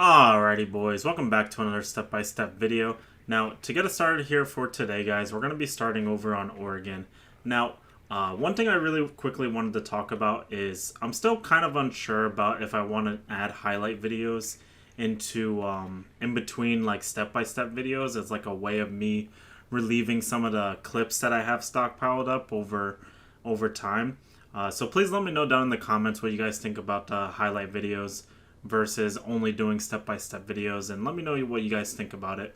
Alrighty boys, welcome back to another step-by-step video. Now, to get us started here for today guys, we're going to be starting over on Oregon. Now, one thing I really quickly wanted to talk about is I'm still kind of unsure about if I want to add highlight videos into in between like step-by-step videos as like a way of me relieving some of the clips that I have stockpiled up over time. So please let me know down in the comments what you guys think about the highlight videos versus only doing step-by-step videos, and let me know what you guys think about it.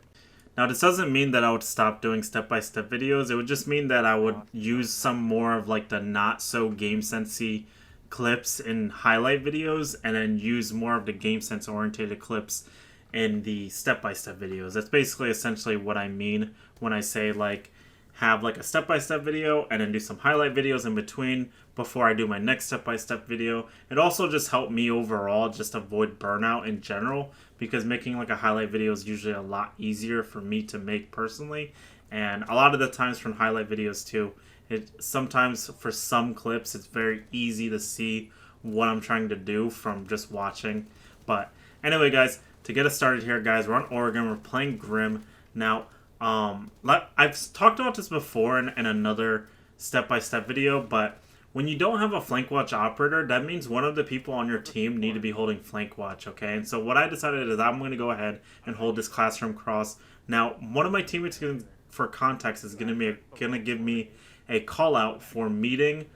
Now, this doesn't mean that I would stop doing step-by-step videos. It would just mean that I would use some more of like the not so game sensey clips in highlight videos, and then use more of the game sense oriented clips in the step-by-step videos. That's basically essentially what I mean when I say like have like a step-by-step video and then do some highlight videos in between before I do my next step-by-step video. It also just helped me overall just avoid burnout in general, because making like a highlight video is usually a lot easier for me to make personally. And a lot of the times from highlight videos too, sometimes for some clips it's very easy to see what I'm trying to do from just watching. But anyway guys, to get us started here guys, we're on Oregon, we're playing Grim. Now, I've talked about this before in another step-by-step video, but when you don't have a flank watch operator, that means one of the people on your team need to be holding flank watch, okay? And so what I decided is I'm going to go ahead and hold this classroom cross. Now, one of my teammates, for context, is going to give me a call out for meeting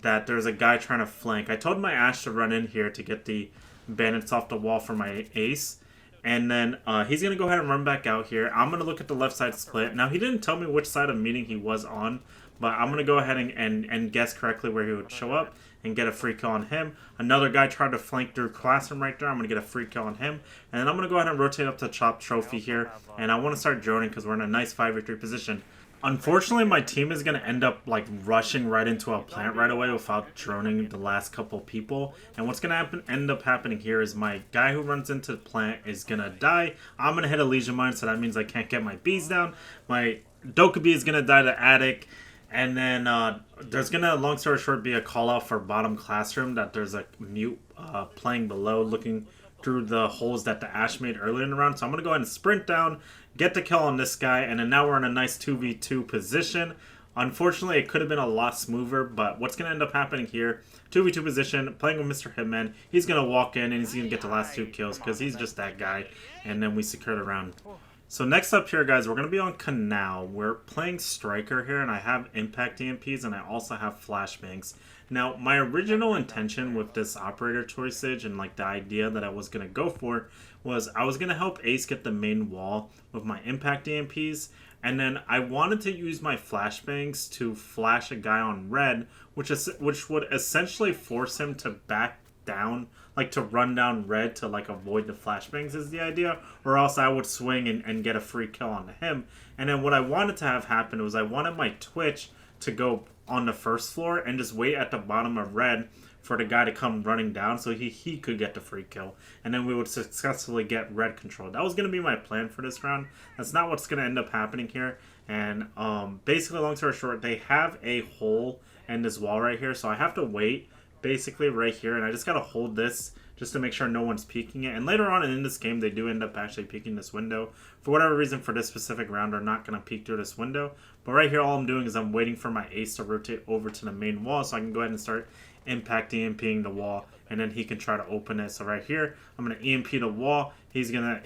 that there's a guy trying to flank. I told my Ash to run in here to get the bandits off the wall for my ace. And then he's going to go ahead and run back out here. I'm going to look at the left side split. Now, he didn't tell me which side of meeting he was on, but I'm going to go ahead and guess correctly where he would show up and get a free kill on him. Another guy tried to flank through classroom right there. I'm going to get a free kill on him. And then I'm going to go ahead and rotate up to Chop Trophy here. And I want to start droning because we're in a nice 5v3 position. Unfortunately, my team is going to end up like rushing right into a plant right away without droning the last couple people. And what's going to end up happening here is my guy who runs into the plant is going to die. I'm going to hit a Legion Mine, so that means I can't get my bees down. My Dokkaebi is going to die to Attic. And then there's going to, long story short, be a call out for bottom classroom that there's a mute playing below looking through the holes that the Ash made earlier in the round. So I'm going to go ahead and sprint down, get the kill on this guy, and then now we're in a nice 2v2 position. Unfortunately, it could have been a lot smoother, but what's going to end up happening here, 2v2 position, playing with Mr. Hitman, he's going to walk in and he's going to get the last 2 kills because he's just that guy, and then we secure the round. So next up here, guys, we're going to be on Canal. We're playing Striker here, and I have Impact EMPs, and I also have Flashbangs. Now, my original intention with this operator choiceage and like the idea that I was going to go for was I was going to help Ace get the main wall with my Impact EMPs, and then I wanted to use my Flashbangs to flash a guy on red, which would essentially force him to back down, like to run down red to like avoid the flashbangs is the idea, or else I would swing and get a free kill on him. And then what I wanted to have happen was I wanted my Twitch to go on the first floor and just wait at the bottom of red for the guy to come running down so he could get the free kill, and then we would successfully get red control. That was going to be my plan for this round. That's not what's going to end up happening here. And basically, long story short, they have a hole in this wall right here, so I have to wait basically right here, and I just gotta hold this just to make sure no one's peeking it. And later on in this game, they do end up actually peeking this window. For whatever reason, for this specific round, they're not gonna peek through this window. But right here, all I'm doing is I'm waiting for my ace to rotate over to the main wall so I can go ahead and start Impact EMPing the wall, and then he can try to open it. So right here, I'm gonna EMP the wall. He's gonna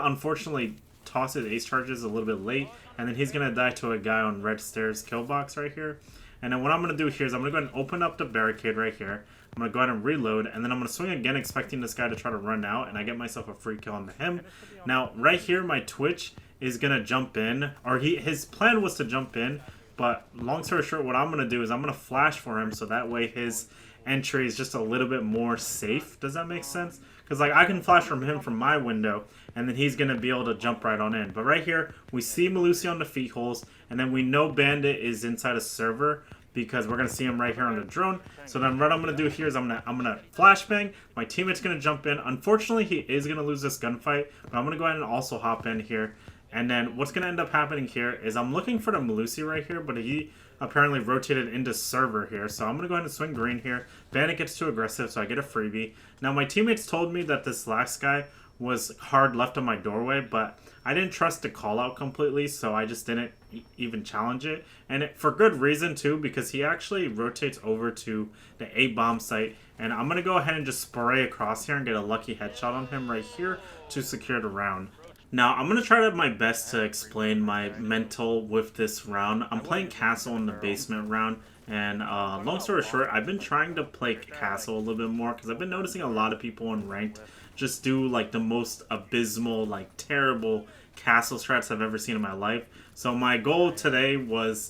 unfortunately toss his ace charges a little bit late, and then he's gonna die to a guy on red stairs kill box right here. And then what I'm going to do here is I'm going to go ahead and open up the barricade right here. I'm going to go ahead and reload, and then I'm going to swing again expecting this guy to try to run out, and I get myself a free kill on him. Now, right here, my Twitch is going to jump in, or his plan was to jump in, but long story short, what I'm going to do is I'm going to flash for him so that way his entry is just a little bit more safe. Does that make sense? Because like I can flash from him from my window, and then he's going to be able to jump right on in. But right here, we see Melusi on the feet holes, and then we know Bandit is inside a server because we're going to see him right here on the drone. So then what I'm going to do here is I'm going to flashbang. My teammate's going to jump in. Unfortunately, he is going to lose this gunfight, but I'm going to go ahead and also hop in here. And then what's going to end up happening here is I'm looking for the Melusi right here, but he apparently rotated into server here. So I'm going to go ahead and swing green here. Bandit gets too aggressive, so I get a freebie. Now, my teammates told me that this last guy was hard left on my doorway, but I didn't trust the call out completely, so I just didn't even challenge it. And for good reason too, because he actually rotates over to the A bomb site, and I'm gonna go ahead and just spray across here and get a lucky headshot on him right here to secure the round. Now, I'm going to try my best to explain my mental with this round. I'm playing Castle in the basement round, and long story short, I've been trying to play Castle a little bit more because I've been noticing a lot of people in Ranked just do like the most abysmal, like terrible Castle strats I've ever seen in my life. So my goal today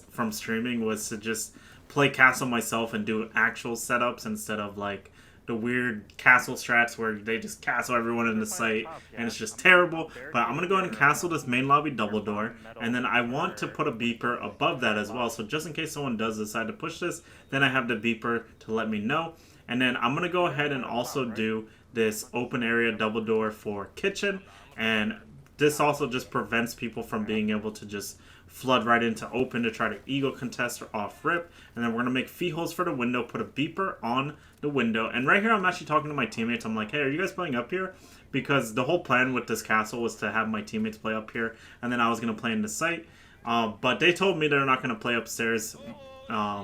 from streaming was to just play Castle myself and do actual setups instead of like the weird castle strats where they just castle everyone in the site and it's just terrible. But I'm going to go ahead and castle this main lobby double door, and then I want to put a beeper above that as well. So just in case someone does decide to push this, then I have the beeper to let me know. And then I'm going to go ahead and also do this open area double door for kitchen, and this also just prevents people from being able to just flood right into open to try to eagle contest or off rip. And then we're going to make feet holes for the window, put a beeper on the window. And right here I'm actually talking to my teammates. I'm like, hey, are you guys playing up here? Because the whole plan with this castle was to have my teammates play up here, and then I was going to play in the site. But they told me they're not going to play upstairs.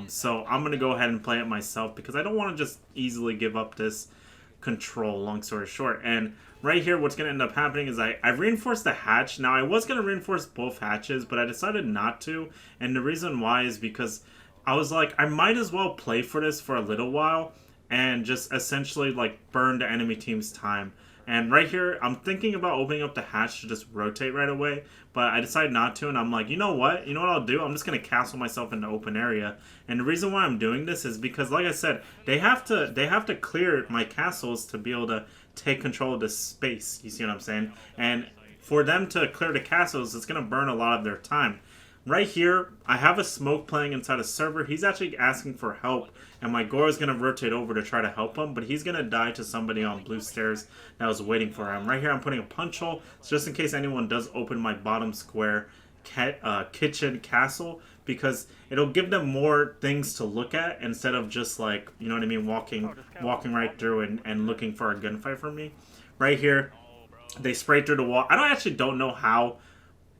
So I'm going to go ahead and play it myself because I don't want to just easily give up this control, long story short. And right here, what's going to end up happening is I reinforced the hatch. Now, I was going to reinforce both hatches, but I decided not to. And the reason why is because I was like, I might as well play for this for a little while and just essentially like burn the enemy team's time. And right here, I'm thinking about opening up the hatch to just rotate right away, but I decided not to, and I'm like, you know what? You know what I'll do? I'm just going to castle myself in the open area. And the reason why I'm doing this is because, like I said, they have to clear my castles to be able to take control of this space. You see what I'm saying? And for them to clear the castles, it's going to burn a lot of their time. Right here, I have a smoke playing inside a server. He's actually asking for help, and my Goro is going to rotate over to try to help him, but he's going to die to somebody on blue stairs that was waiting for him. Right here, I'm putting a punch hole, just in case anyone does open my bottom square kitchen castle, because it'll give them more things to look at instead of just like, you know what I mean, walking right through and looking for a gunfight from me. Right here, they sprayed through the wall. I actually don't know how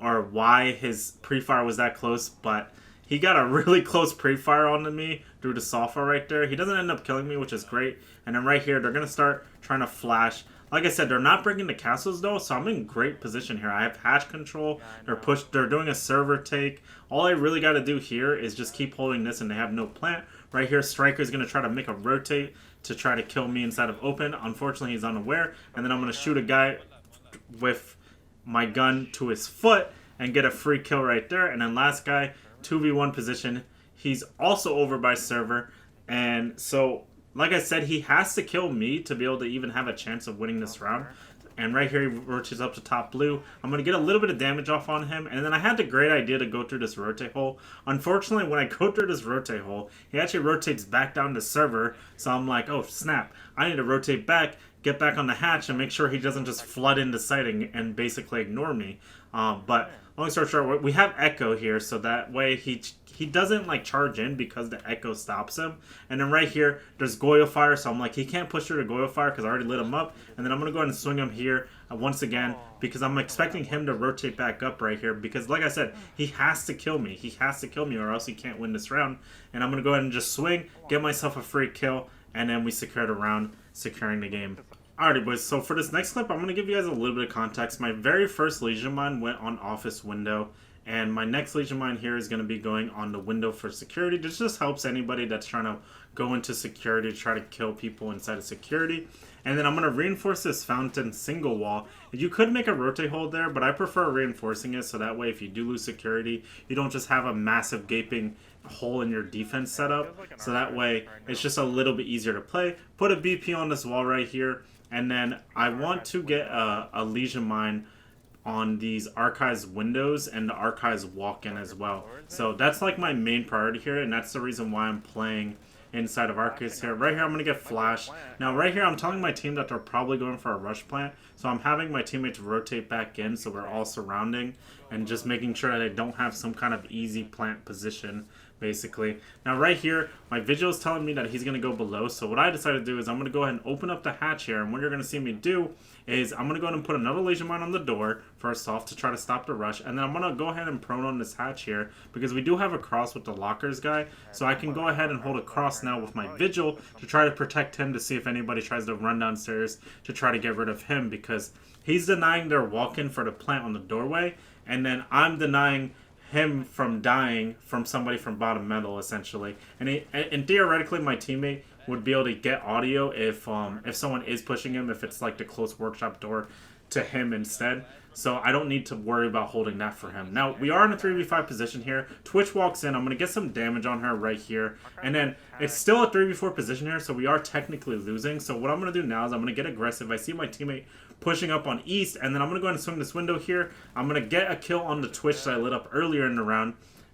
or why his pre-fire was that close, but he got a really close pre-fire onto me through the sofa right there. He doesn't end up killing me, which is great. And then right here, they're going to start trying to flash. Like I said, they're not breaking the castles though, so I'm in great position here. I have hatch control. They're doing a server take. All I really got to do here is just keep holding this, and they have no plant. Right here, Striker is going to try to make a rotate to try to kill me inside of open. Unfortunately, he's unaware. And then I'm going to shoot a guy with my gun to his foot and get a free kill right there. And then last guy, 2v1 position, he's also over by server. And so, like I said, he has to kill me to be able to even have a chance of winning this round. And right here, he rotates up to top blue. I'm going to get a little bit of damage off on him. And then I had the great idea to go through this rotate hole. Unfortunately, when I go through this rotate hole, he actually rotates back down to server. So I'm like, oh, snap. I need to rotate back, get back on the hatch, and make sure he doesn't just flood into sighting and basically ignore me. But long story short, we have Echo here, so that way he doesn't like charge in because the Echo stops him. And then right here, there's Goyo Fire, so I'm like, he can't push through the Goyo Fire because I already lit him up. And then I'm going to go ahead and swing him here once again because I'm expecting him to rotate back up right here because, like I said, he has to kill me. He has to kill me or else he can't win this round. And I'm going to go ahead and just swing, get myself a free kill, and then we secure the round, securing the game. Alrighty boys, so for this next clip, I'm going to give you guys a little bit of context. My very first Legion Mine went on office window, and my next Legion Mine here is going to be going on the window for security. This just helps anybody that's trying to go into security to try to kill people inside of security. And then I'm going to reinforce this fountain single wall. You could make a rotate hole there, but I prefer reinforcing it so that way if you do lose security, you don't just have a massive gaping hole in your defense setup. So that way, it's just a little bit easier to play. Put a BP on this wall right here. And then I want to get a Legion Mine on these Archives windows and the Archives walk-in as well. So that's like my main priority here, and that's the reason why I'm playing inside of Arcus here. Right here, I'm going to get Flash. Now, right here, I'm telling my team that they're probably going for a rush plant. So I'm having my teammates rotate back in so we're all surrounding and just making sure that they don't have some kind of easy plant position basically. Now right here, my vigil is telling me that he's going to go below. So what I decided to do is I'm going to go ahead and open up the hatch here. And what you're going to see me do is I'm going to go ahead and put another laser mine on the door first off to try to stop the rush. And then I'm going to go ahead and prone on this hatch here because we do have a cross with the lockers guy. So I can go ahead and hold a cross now with my vigil to try to protect him to see if anybody tries to run downstairs to try to get rid of him, because he's denying their walk-in for the plant on the doorway. And then I'm denying him from dying from somebody from bottom metal, essentially. And theoretically, my teammate would be able to get audio if someone is pushing him, if it's like the close workshop door to him instead. So I don't need to worry about holding that for him. Now, we are in a 3v5 position here. Twitch walks in. I'm going to get some damage on her right here. And then it's still a 3v4 position here, so we are technically losing. So what I'm going to do now is I'm going to get aggressive. I see my teammate pushing up on east, and then I'm going to go ahead and swing this window here. I'm going to get a kill on the Twitch that I lit up earlier in the round.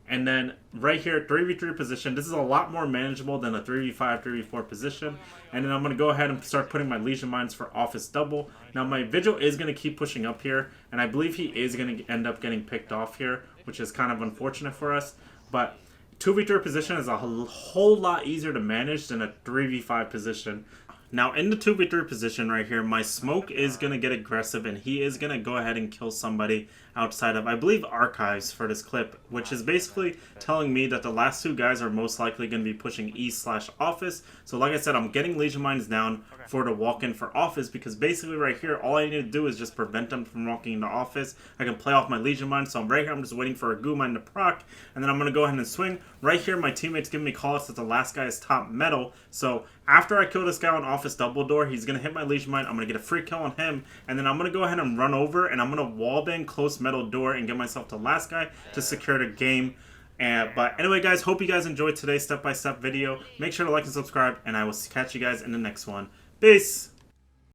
And then right here, 3v3 position. This is a lot more manageable than a 3v5, 3v4 position. And then I'm going to go ahead and start putting my Legion Mines for office double. Now my Vigil is going to keep pushing up here. And I believe he is going to end up getting picked off here, which is kind of unfortunate for us. But 2v3 position is a whole lot easier to manage than a 3v5 position. Now, in the 2v3 position right here, my smoke is going to get aggressive, and he is going to go ahead and kill somebody outside of, I believe, Archives for this clip, which is basically telling me that the last two guys are most likely going to be pushing east/office. So, like I said, I'm getting Legion Mines down for the walk-in for office, because basically right here, all I need to do is just prevent them from walking into office. I can play off my Legion Mines, so I'm right here, I'm just waiting for a goo mine to proc, and then I'm going to go ahead and swing. Right here, my teammate's giving me calls that the last guy is top metal, so after I kill this guy on office double door, he's going to hit my Legion Mine. I'm going to get a free kill on him. And then I'm going to go ahead and run over. And I'm going to wallbang close metal door and get myself the last guy to secure the game. But anyway, guys, hope you guys enjoyed today's step-by-step video. Make sure to like and subscribe. And I will catch you guys in the next one. Peace!